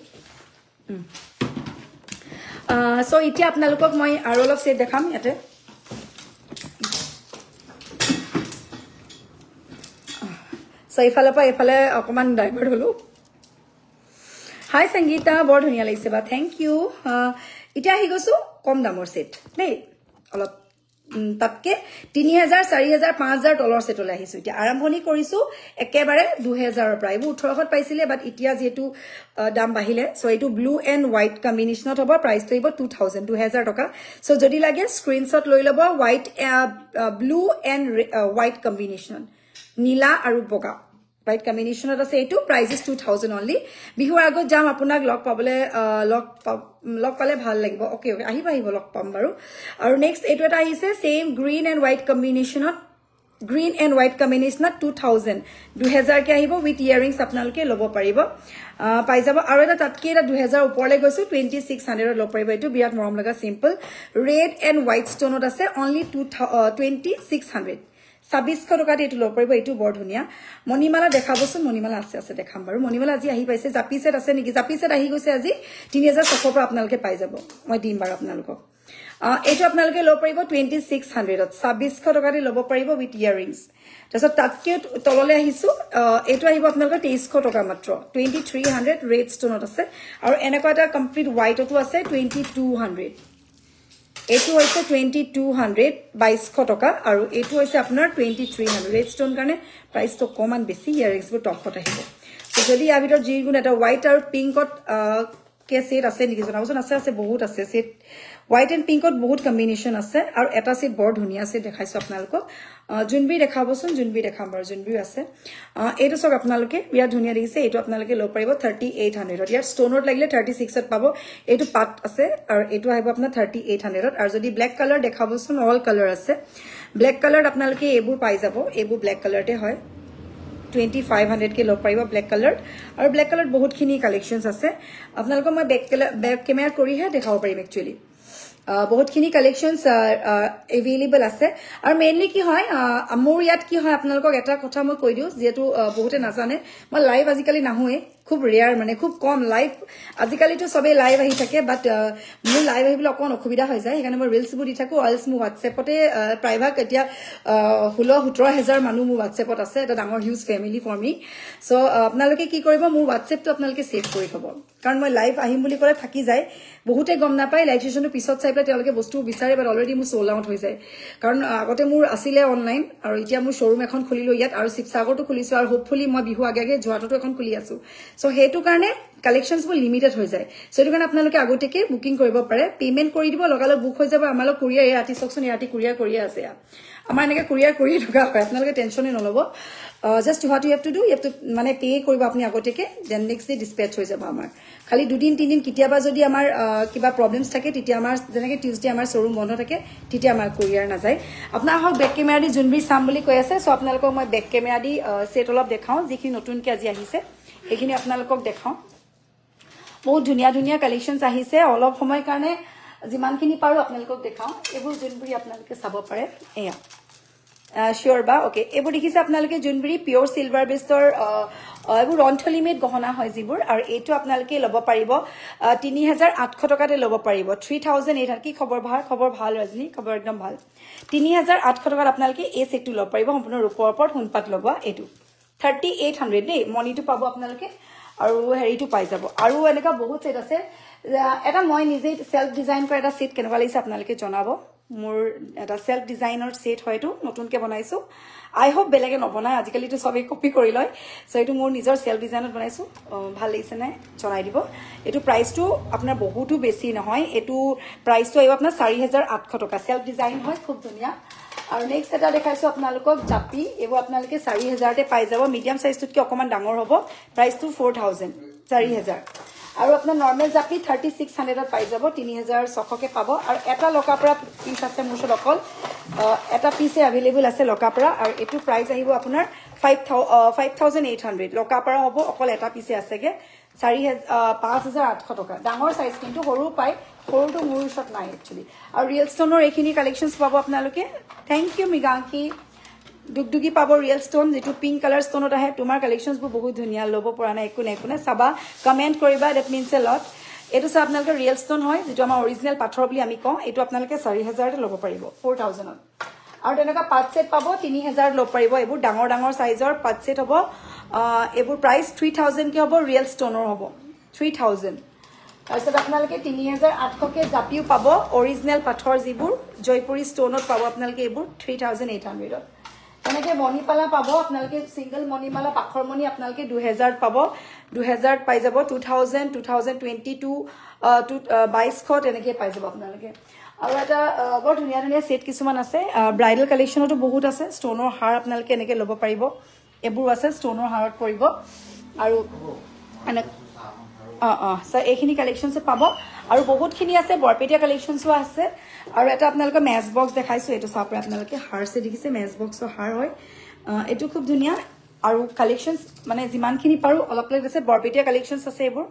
সো এতিয়া আপোনালোকক মই আৰু অলপ সেট দেখাম ইয়াতে সো ইফালে পৰা ইফালে অকমান ডাইভাৰ্ট হলো হাই সংগীতা বৰ ধুনীয়া লাগিছে বা থ্যাংক ইউ এতিয়া আহি গৈছো কম দামৰ সেট দেই অলপ তাতকে 3000 4000 5000 ডলাৰ সেটলৈ আহিছো এতিয়া আৰম্ভণি কৰিছো একেবাৰে 2000 ৰ পৰা এইবোৰ 1800 পাইছিলে বাট এতিয়া যেহেতু দাম বাহিলে সো এইটো ব্লু এণ্ড হোৱাইট কম্বিনেশনত হ'ব প্ৰাইসটো হ'ব 2000 টকা সো যদি লাগে স্ক্ৰিনশ্বট লৈ ল'ব white blue and white combination নীলা আৰু বগা right combination আছে এটো price is 2000 only বিহুৰ আগত যাম আপোনাক লগ পাবলে লগ পালে ভাল লাগিব ওকে আহিব লগ পাম বাৰু আৰু নেক্সট এটো এটা আহিছে same green and white combination 2000 কে আহিব with earrings আপোনালোকে লব পাৰিব পাই যাব আৰু এটা তাতকে এটা 2000 ওপৰলে গৈছো 2600 লব পাৰিব এটো বিৰাট মৰম লগা simple red and white stone আছে only 2600 2600 টকাত এটো লব পাৰিব এটো বৰ ধুনীয়া মণিমালা দেখাবচোন মণিমালা আছে দেখাম বাৰু মণিমালা আজি আহি পাইছে জাপি সেট আছে নেকি জাপি সেট আহি গৈছে আজি 3600 পৰা আপোনালোকে পাই যাব মই দিম বাৰু আপোনালোকক এটো আপোনালোকে লব পাৰিব 2600 ত 2600 টকাতে লব পাৰিব উইথ ইয়াৰিংস তাৰছত তাতকে তললে আহিছো এটো আহিব আপোনালোকৰ 2300 টকা মাত্ৰ 2300 ৰেড ষ্টনত আছে আৰু এনেকুৱা এটা কমপ্লিট হোৱাইটটো আছে 2200 এটো হৈছে 2200 2200 টকা আৰু এটো হৈছে আপোনাৰ 2300 ৰেড ষ্টন কাৰণে প্ৰাইসটো কমান বেছি ইয়াৰিংসবোৰ টপত আহিব তো যদি ইয়াৰ ভিতৰত যি গুণ এটা হোৱাইট আৰু পিংকত কে সেট আছে নেকি জনাবচোন আছে বহুত আছে সেট হোৱাইট এণ্ড পিংকত বহুত কম্বিনেশন আছে আৰু এটা সেট বৰ ধুনীয়া আছে দেখাইছো আপোনালোকক জুনবি দেখাবচোন জুনবি দেখাম বাৰু জুনবি আছে এটো সব আপোনালোকে বিয়া ধুনীয়া দেখিছে এটো আপোনালোকে লব পাৰিব 3800 ইয়াৰ ষ্টনত লাগিলে 36 ত পাব এটো পাট আছে আৰু এটো আহিব আপোনাৰ 3800 আৰু যদি ব্ল্যাক কালাৰ দেখাবচোন অল কালাৰ আছে ব্ল্যাক কালাৰ আপোনালোকে এবোৰ পাই যাব এবোৰ ব্ল্যাক কালাৰতে হয় 2500 কে লব পাৰিব ব্ল্যাক কালাৰ আৰু ব্ল্যাক কালাৰ বহুতখিনি কালেকশনস আছে আপোনালোকক মই ব্যাক ক্যামেৰা কৰিহে দেখাব পাৰিম একচুয়ালি বহুতখিনি কালেকশনস अवेलेबल আছে আৰু মেইনলি কি হয় মোৰ ইয়াত কি হয় আপোনালোকক এটা কথা মই কৈ দিও যেটো বহুতে নাজানে মই লাইভ আজিকালি নাহুৱে খুব ৰেয়াৰ মানে খুব কম লাইভ আজিকালি তো সবে লাইভ আহি থাকে বাট মোৰ লাইভ আহিবলৈ অকন অসুবিধা হৈ যায় সেইকাৰণে মই ৰিলছবোৰ দি থাকো অলস মোৰ WhatsAppতে প্ৰাইভাগ এতিয়া 16-17,000 মানুহ মোৰ WhatsAppত আছে এটা ডাঙৰ huge family for me so আপোনালোকে কি কৰিব মোৰ WhatsAppটো আপোনালোকে সেভ কৰি থব কাৰণ মই লাইভ আহিম বুলি ক'লে থাকি যায় বহুতে গম নাপায় লাইভ সেশনটো পিছত চাই পেলাই তেওঁলোকে বস্তু বিচাৰে বাট অলৰেডি মোৰ সোল্ড আউট হৈ যায় কাৰণ আগতে মোৰ আছিলে অনলাইন আৰু এতিয়া মোৰ শোৰুম এখন খুলিলো ইয়াত আৰু শিৱসাগৰটো খুলিছো আৰু হোপফুলি মই বিহু আগে জোৱাটোটো এখন খুলি আছো সো হেতু কাৰণে কালেকশনস বোৰ লিমিটেড হৈ যায় সো এটো কাৰণে আপোনালোকে আগতেকে বুকিং কৰিব পাৰে পেমেন্ট কৰি দিব লগালগ বুক হৈ যাব আমালৈ কুৰিয়াৰ ইয়াতি সকচোন ইয়াতি কুৰিয়াৰ কৰি আছে আমাৰ এনেকে কুৰিয়াৰ কৰি থকা হয় আপোনালোকে টেনচনে নলব just what you have to do you have to মানে পে কৰিব আপুনি আগতেকে দেন নেক্সট ডে ডিসপেচ হৈ যাব আমাৰ খালি দুদিন তিনদিন কিতিয়াবা যদি আমাৰ কিবা প্ৰবলেমছ থাকে তেতিয়া আমাৰ যেনেকে টিউজডে আমাৰ শোৰুম বন্ধ থাকে তেতিয়া আমাৰ কুৰিয়াৰ না যায় আপোনাৰ হক বেক ক্যামেৰা দি জুনবি সাম বুলি কৈ আছে সো আপোনালোকক মই বেক ক্যামেৰা দি সেট অলপ দেখাও যিখিনি নতুনকৈ আজি আহিছে এইখিনি আপোনালোকক দেখাও বহুত ধুনীয়া ধুনীয়া কালেকশনস আহিছে অলপ সময় কাৰণে যিমানখিনি পাৰো আপোনালোকক দেখাও এবোৰ জুনবি আপোনালোকে চাব পাৰে এয়া শিওৰ বা ওকে এবোৰ দেখিছে আপোনালোকে জুনবি পিওৰ সিলভাৰ বেস্টৰ এবোৰ ৰন্থলিমেট গহনা হয় যিবোৰ আৰু এটো আপোনালোকে লব পাৰিব 3800 টকাতে লব পাৰিব 3800 কি খবৰ ভাল ৰজনী খবৰ একদম ভাল 3800 টকাত আপোনালোকে এই সেটটো লব পাৰিব সম্পূৰ্ণ ৰূপৰ ওপৰত হুনপাত লব এটো 3800 দেই মনিটো পাব আপোনালোকে আৰু হেৰিটো পাই যাব আৰু এনেকা বহুত সেট আছে এটা মই নিজে সেলফ ডিজাইন কৰা এটা সেট কেনেকুৱা লাগিছে আপোনালোকে জনাব মোৰ এটা সেলফ ডিজাইনৰ সেট হয়তো নতুনকে বনাইছো আই হোপ বেলেগে নবনায় আজিকালি তো সবে কপি কৰি লয় সো এটো মোৰ নিজৰ সেলফ ডিজাইনত বনাইছো ভাল লাগিছে নাই জনাই দিব এটো প্ৰাইসটো আপোনাৰ বহুতো বেছি নহয় এটো প্ৰাইসটো আহিব আপোনাৰ 4800 টকা সেলফ ডিজাইন হয় খুব ধুনীয়া আৰু নেক্সট এটা দেখাইছো আপোনালোকক জাপি এবোৰ আপোনালোকে 4000 তে পাই যাব মিডিয়াম সাইজটোতকে অকমান ডাঙৰ হ'ব প্ৰাইসটো 4000 আৰু আপোনাৰ নৰমাল জাপি 3600 ত পাই যাব 3600 কে পাব আৰু এটা লকাপৰা পিস আছে মোৰ অকল এটা পিসে अवेलेबल আছে লকাপৰা আৰু এটো প্ৰাইস আহিব আপোনাৰ 5800 লকাপৰা হ'ব অকল এটা পিসে আছেগে 5800 টকা ডাঙৰ সাইজ কিন্তু সৰু পাই সৰুটো মোৰ ওচৰত নাই একচুয়ালি আৰু ৰিয়েল ষ্টনৰ এইখিনি কালেকশনস পাব আপোনালোকে থ্যাংক ইউ মিগাংকি ডুগডুগি পাব ৰিয়েল ষ্টন যেটো পিংক কালাৰ ষ্টনত আহে তোমাৰ কালেকশনছ বহুত ধুনিয়া ল'ব পৰা নাই একো নাই চাবা কমেন্ট কৰিবা দ্যাট মিন্স এ লট এটো সব আপোনালোকে ৰিয়েল ষ্টন হয় যেটো আমাৰ অৰিজিনাল পাথৰ বুলি আমি কওঁ এটো আপোনালোকে 4000 তে ল'ব পাৰিব 4000 ত আৰু তেনেকা পাঁচ সেট পাব 3000 ল'ব পাৰিব এবোৰ ডাঙৰ ডাঙৰ সাইজৰ পাঁচ সেট হ'ব এবোৰ প্ৰাইস 3000 কে হ'ব ৰিয়েল ষ্টনৰ হ'ব 3000 তাৰপিছত আপোনালোকে 3800 কে জাপিও পাব অৰিজিনাল পাথৰ যিবোৰ জয়পুৰী ষ্টনত পাব আপোনালোকে এবোৰ 3800 ত এনেকে মণিপালা পাব আপোনালোকে সিঙ্গল মণিমালা পাখৰ মণি আপোনালোকে 2000 পাব 2000 পাই যাব 2000 2022 2200 এনেকে পাই যাব আপোনালোকে আৰু এটা বৰ ধুনিয়া ধুনিয়া সেট কিছুমান আছে ব্ৰাইডাল কালেকশনটো বহুত আছে ষ্টনৰ হাৰ আপোনালোকে এনেকে ল'ব পাৰিব এবোৰ আছে ষ্টনৰ হাৰত পৰিব আৰু এনে সো এইখিনি কালেকশনস পাব আৰু বহুতখিনি আছে বৰপেটিয়া কালেকশনসও আছে আৰু এটা আপোনালোকে মেচ বক্স দেখাইছো এটো সাপৰে আপোনালোকে হাৰছে দেখিছে মেচ বক্সৰ হাৰ হয় এটো খুব ধুনিয়া আৰু কালেকশনস মানে যিমানখিনি পাৰো অলপ লাগে আছে বৰপেটিয়া কালেকশনস আছে এবোৰ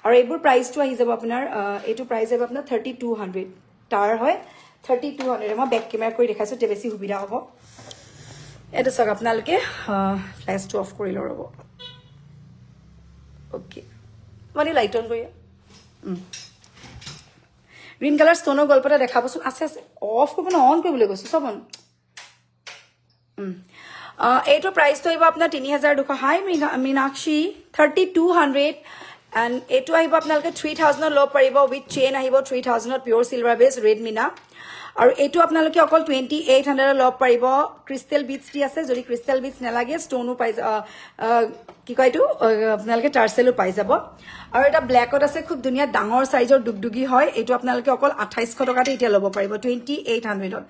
আৰু এবোৰ প্ৰাইসটো আহি যাব আপোনাৰ এটো প্ৰাইস হ'ব আপোনাৰ 3200 টাৰ হয় 3200 মই বেক কেমেৰা কৰি দেখাইছো তে বেছি সুবিধা হ'ব এটো সক আপোনালোকে ফ্ল্যাশটো অফ কৰি লৰব ওকে মানে লাইট অন কৰিয়া গ্ৰীন কালাৰ ষ্টনৰ গল্পটা দেখাবচোন আছে অফ কৰিব না অন কৰিবলৈ গৈছো সবন এইটো প্ৰাইসটো আহিব আপোনাৰ 3200 হাই মীনাক্ষী 3200 and এইটো আহিব আপোনালোকে 3000 ল'ব পাৰিব উইথ চেইন আহিব 3000 pure silver base red Mina আৰু এইটো আপোনালোকে অকল 2800 ল'ব পাৰিব ক্ৰিষ্টেল বিটছ দি আছে যদি ক্ৰিষ্টেল বিটছ নালাগে ষ্টনো পাই কি কয় এইটো আপোনালোকে টাৰ্সেলো পাই যাব আৰু এটা ব্ল্যাকত আছে খুব ধুনিয়া ডাঙৰ সাইজৰ ডুগডুগি হয় এইটো আপোনালোকে অকল 2800 টকাতে এতিয়া ল'ব পাৰিব 2800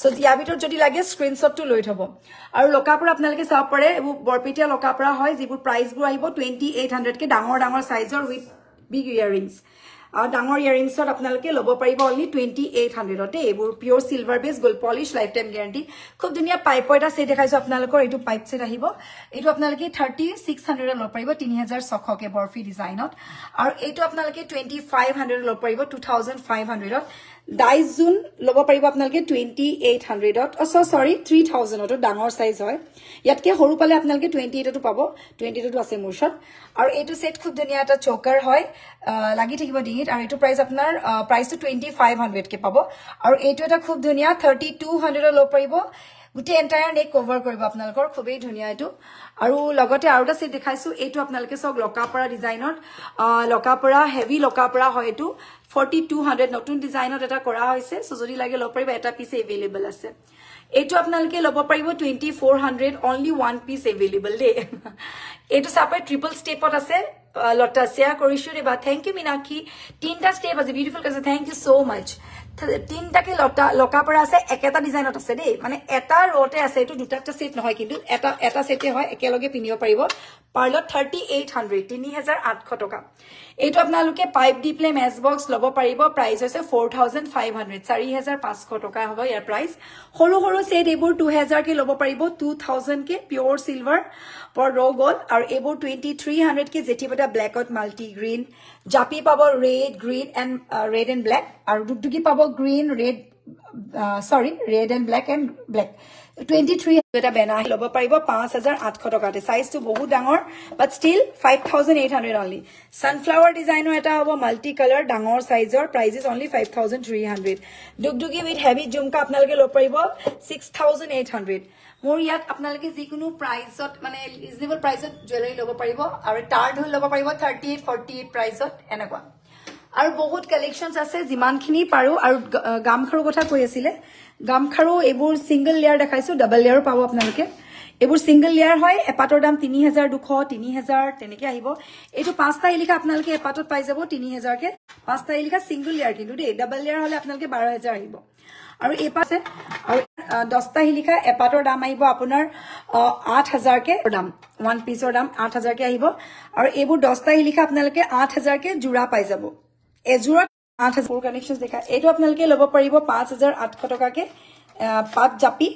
সো দিয়া ভিতৰত যদি লাগে স্ক্ৰিনশ্বটটো লৈ থব আৰু লকাপুৰ আপোনালোকে চাব পাৰে এবোৰ বৰপেটিয়া লকাপুৰ হয় যিবোৰ প্ৰাইসবোৰ আহিব 2800 কে ডাঙৰ ডাঙৰ সাইজৰ উইথ বিগ ইয়াৰিংস আৰু ডাঙৰ ইয়াৰিংছত আপোনালোকে ল'ব পাৰিব অনলি 2800 তে এবোৰ pure silver base gold polish life time guarantee খুব ধুনিয়া পাইপ এটা সেট দেখাইছো আপোনালোকৰ এইটো পাইপ সেট আহিব এইটো আপোনালোকে 3600 ল'ব পাৰিব 3600 কে বৰফি ডিজাইনত আৰু এইটো আপোনালোকে 2500 ল'ব পাৰিব 2500 ত ডাইজ জুন ল'ব পাৰিব আপোনালোকে 2800 ত সৰি 3000 ত ডাঙৰ সাইজ হয় ইয়াতকে সৰু পালে আপোনালোকে 28 টো পাব 28 টো আছে মুৰছত আৰু এইটো সেট খুব ধুনিয়া এটা চোকাৰ হয় লাগি থাকিব ডিঙিত আৰু এইটো প্ৰাইস আপোনাৰ প্ৰাইসটো 2500 কে পাব আৰু এইটো এটা খুব ধুনিয়া 3200 ল'ব পাৰিব গুটি এন্টায়াৰ নেক কভাৰ কৰিব আপোনালোকৰ খুবেই ধুনিয়া এটো আৰু লগতে আৰু এটা সেট দেখাইছো এইটো আপোনালোকে সব লকাপৰা ডিজাইনত লকাপৰা হেভি লকাপৰা হয় এটো 4200 নতুন ডিজাইনত এটা কৰা হৈছে সো যদি লাগে ল'ব পাৰিব এটা পিস अवेलेबल আছে এইটো আপোনালোকে ল'ব পাৰিব 2400 অনলি ওয়ান পিস अवेलेबल দে এইটো সাপে ট্ৰিপল স্টেপত আছে লটা শেয়াৰ কৰিছো ৰেবা থ্যাংক ইউ মিনাক্ষী তিনটা স্টেপ আছে বিউটিফুল আছে থ্যাংক ইউ সো মাচ তিনটাকে লকাপৰা আছে একেটা ডিজাইনত আছে দেই মানে এটা ৰতে আছে এটো দুটা সেট নহয় কিন্তু এটা সেটে হয় একেলগে পিনিব পাৰিব পাৰ্লত 3800 3800 টকা এইটো আপোনালোকে পাইপ দি প্লে মেচ বক্স ল'ব পাৰিব প্ৰাইস হৈছে 4500 4500 টকা হ'ব ইয়াৰ প্ৰাইস সৰু সৰু সেট এবোৰ 2000 কে ল'ব পাৰিব 2000 কে পিওৰ সিলভাৰ ফৰ ৰ গোল্ড আৰু এবোৰ 2300 কে জেটিপটা ব্ল্যাকত মাল্টি গ্ৰীন জাপি পাব red green and red and black আৰু ডুগডুগি পাব green red red and black and black 23 এটা বেনা ল'ব পাৰিব 5800 টকাতে সাইজটো বহুত ডাঙৰ বাট ষ্টিল 5800 অনলি সানফ্লাৱাৰ ডিজাইনৰ এটা হ'ব মাল্টি কালাৰ ডাঙৰ সাইজৰ প্ৰাইস ইজ অনলি 5300 ডুগডুগি উইথ হেভি ঝুমকা আপোনালোকে ল'ব পাৰিব 6800 মোৰ ইয়াত আপোনালোকে যিকোনো প্ৰাইসত মানে ৰিজনেবল প্ৰাইসত জুৱেলাৰী ল'ব পাৰিব আৰু টাৰ ঢোল ল'ব পাৰিব 38 48 প্ৰাইসত এনেকুৱা আৰু বহুত কালেকশনস আছে যিমানখিনি পাৰো আৰু গামখাৰু কথা কৈ আছিল গামখাৰু এবোৰ সিঙ্গল লেয়াৰ দেখাইছো ডাবল লেয়াৰ পাব আপোনালোকে এবোৰ সিঙ্গল লেয়াৰ হয় এপাটৰ দাম 3200 3000 তেনেকে আহিব এটো পাঁচটা ইলিকা আপোনালোকে এপাটত পাই যাব 3000 কে পাঁচটা ইলিকা সিঙ্গল লেয়াৰ কিন্তু দেই ডাবল লেয়াৰ হলে আপোনালোকে 12000 আহিব আৰু এই পাছে আৰু 10টা ইলিকা এপাটৰ দাম আহিব আপোনাৰ 8000 কে দাম ওয়ান পিসৰ দাম 8000 কে আহিব আৰু এবোৰ 10টা ইলিকা আপোনালোকে 8000 কে জোৰা পাই যাব এজোৰা 8000 কানেকশনস দেখা এটো আপোনালোকে ল'ব পাৰিব 5800 টকা কে পাত জাপি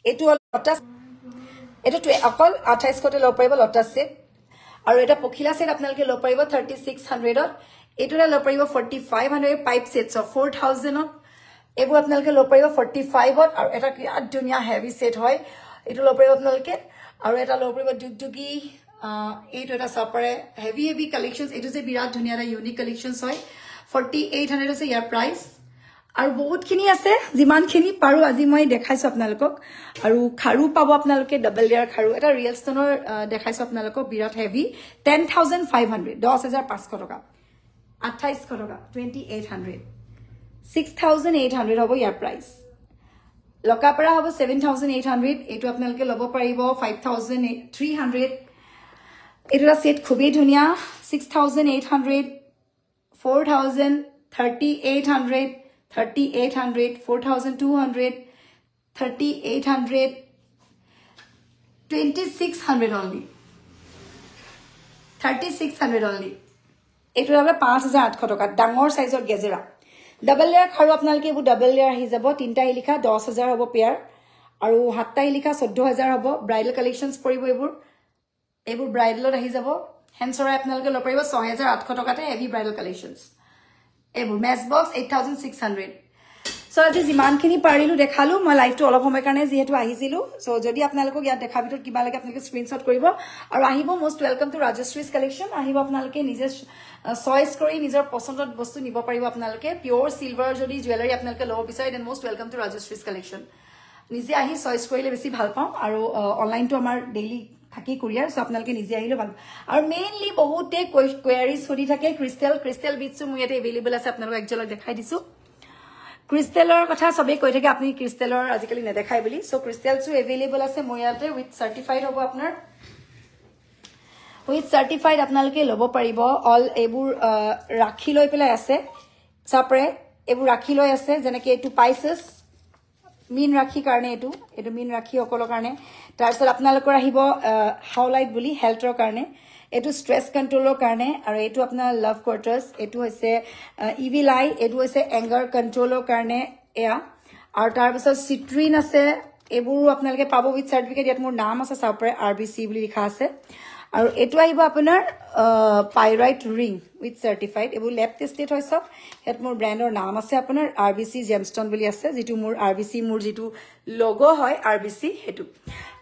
এটো লটাস এটো অকল 2800 তে ল'ব পাৰিব লটাস সেট আৰু এটা পখিলা সেট আপোনালোকে ল'ব পাৰিব 3600 ত এটোৰা ল'ব পাৰিব 4500 পাইপ সেটস 4000 ত এবোৰ আপোনালোকে ল'ব পাৰিব 45 ত আৰু এটা কি ধুনিয়া হেভি সেট হয় এইটো ল'ব পাৰিব আপোনালোকে আৰু এটা ল'ব পাৰিব ডুগডুগি এইটো এটা চাব পাৰে হেভি কালেকশ্যনছ এইটো যে বিৰাট ধুনীয়া এটা ইউনিক কালেকশ্যনছ হয় 4800 আছে ইয়াৰ প্ৰাইচ আৰু বহুতখিনি আছে যিমানখিনি পাৰো আজি মই দেখাইছো আপোনালোকক আৰু খাৰু পাব আপোনালোকে ডাবল লেয়াৰ খাৰু এটা ৰিয়েল ষ্টনৰ দেখাইছো আপোনালোকক বিৰাট হেভি 10500 10500 টকা 2800 টকা 2800 6800 হ'ব ইয়াৰ প্ৰাইচ লকাপাৰা হ'ব 7800 এইটো আপোনালোকে ল'ব পাৰিব 5300 এইটো সেট খুবই ধুনীয়া 6800 4000 3800 3800 4200 3800 2600 only 3600 only এইটো হ'লে 5800 টকা ডাঙৰ সাইজৰ গেজেৰা ডাবল লেয়াৰ খাৰু আপোনালোকে এইবোৰ ডাবল লেয়াৰ আহি যাব তিনটা ইলিখা 10000 হ'ব পেয়াৰ আৰু হাতটা ইলিখা 14000 হ'ব ব্ৰাইডাল কালেকশ্যনছ পৰিব এইবোৰ ব্ৰাইডালত আহি যাব হেনছৰাই আপোনালোকে ল'ব পাৰিব 6800 টকাতে হেভি ব্ৰাইডাল কালেকশ্যনছ এইবোৰ মেচ বক্স 8600 সো আজি যিমানখিনি পাৰিলো দেখালো মই লাইভটো অলপ সময় কাৰণে যেহেতু আহিছিলো সো যদি আপোনালোকক ইয়াত দেখা ভিডিঅ'ত কিবা লাগে আপোনালোকে স্ক্ৰিনশ্বট কৰিব আৰু আহিব মোষ্ট ওয়েলকাম টু ৰাজশ্ৰীজ কালেকশ্যন আহিব আপোনালোকে নিজে চয়েস কৰি নিজৰ পছন্দৰ বস্তু নিব পাৰিব আপোনালোকে পিওৰ সিলভাৰ যদি জুৱেলাৰী আপোনালোকে ল'ব বিচাৰে দেন মোষ্ট ওয়েলকাম টু ৰাজশ্ৰীজ কালেকশ্যন নিজে আহি চয়েস কৰিলে বেছি ভাল পাওঁ আৰু অনলাইনটো আমাৰ ডেইলি থাকি কুৰিয়াৰ সো আপোনালোকে নিজে আহিলে ভাল আৰু মেইনলি বহুতে কোয়াৰিজ কৰি থাকে ক্ৰিষ্টেল বিটছও মই ইয়াতে এভেইলেবল আছে আপোনালোকক একজলক দেখাই দিছো ক্ৰিষ্টেলৰ কথা সবে কৈ থাকে আপুনি ক্ৰিষ্টেলৰ আজিকালি নেদেখাই বুলি সো ক্ৰিষ্টেলছো এভেইলেবল আছে মই ইয়াতে উইথ সাৰ্টিফাইড হ'ব আপোনাৰ উইথ সাৰ্টিফাইড আপোনালোকে ল'ব পাৰিব অল এইবোৰ ৰাখি লৈ পেলাই আছে চাপৰে এইবোৰ ৰাখি লৈ আছে যেনেকৈ এইটো পাইছেছ মিন ৰাখি কাৰণে এইটো মিন ৰাখি অকলৰ কাৰণে তাৰপিছত আপোনালোকৰ আহিব হাউলাইট বুলি হেল্থৰ কাৰণে এইটো ষ্ট্ৰেছ কণ্ট্ৰোলৰ কাৰণে আৰু এইটো আপোনাৰ লাভ কোৱাৰ্টাৰ্ছ এইটো হৈছে ইভিল আই এইটো হৈছে এংগাৰ কণ্ট্ৰোলৰ কাৰণে এয়া আৰু তাৰপিছত চিট্ৰিন আছে এইবোৰো আপোনালোকে পাব উইথ চাৰ্টিফিকেট ইয়াত মোৰ নাম আছে চাব পাৰে RBC বুলি লিখা আছে আৰু এইটো আহিব আপোনাৰ পাইৰাইট ৰিং উইথ চাৰ্টিফাইড এইবোৰ লেব টেষ্টেড হয় সব ইয়াত মোৰ ব্ৰেণ্ডৰ নাম আছে আপোনাৰ RBC জেমষ্টন বুলি আছে যিটো মোৰ RBC মোৰ যিটো লোগো হয় RBC হেতু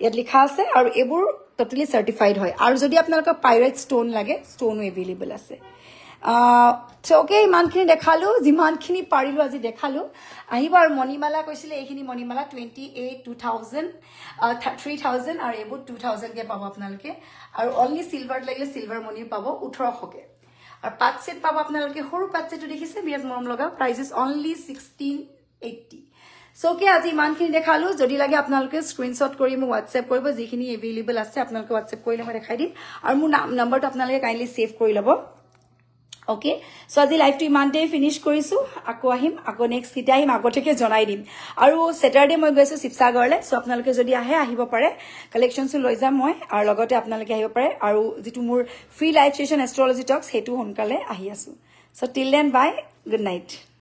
ইয়াত লিখা আছে আৰু এইবোৰ টোটালি সাৰ্টিফাইড হয় আৰু যদি আপোনালোকক পাইৰাইট ষ্টোন লাগে ষ্টোনো এভেইলেবল আছে ওকে ইমানখিনি দেখালো যিমানখিনি পাৰিলো আজি দেখালো আহিব আৰু মণিমালা কৈছিলে এইখিনি মণিমালা 28 2000 3000 আৰু এইবোৰ 2000 কে পাব আপোনালোকে আৰু অনলি সিলভাৰ লাগিলে সিলভাৰ মণি পাব 1800 কে আৰু পাঁচ সেট পাব আপোনালোকে সৰু পাঁচ সেটটো দেখিছে বিৰাট মৰম লগা প্ৰাইস ইজ অনলি 1680 সো কে আজি ইমানখিনি দেখালো যদি লাগে আপোনালোকে স্ক্ৰিনশ্বট কৰি মোক WhatsApp কৰিব যিখিনি এভেইলেবল আছে আপোনালোকে WhatsApp কৰিলে মই দেখাই দিম আৰু মোৰ নম্বৰটো আপোনালোকে কাইন্ডলি সেভ কৰি ল'ব ওকে সো আজি লাইভটো ইমানতে ফিনিশ কৰিছো আকৌ আহিম আকৌ নেক্সট কিটা আহিম আগতেকে জনাই দিম আৰু স্যাটাৰডে মই গৈছো শিৱসাগৰলে সো আপোনালোকে যদি আহিব পাৰে কালেকশ্যনছ লৈ যাম মই আৰু লগতে আপোনালোকে আহিব পাৰে আৰু যেটো মোৰ ফ্ৰী লাইভ সেশন এষ্ট্ৰলজি টক্স হেতু সোনকালে আহি আছো so till then bye good night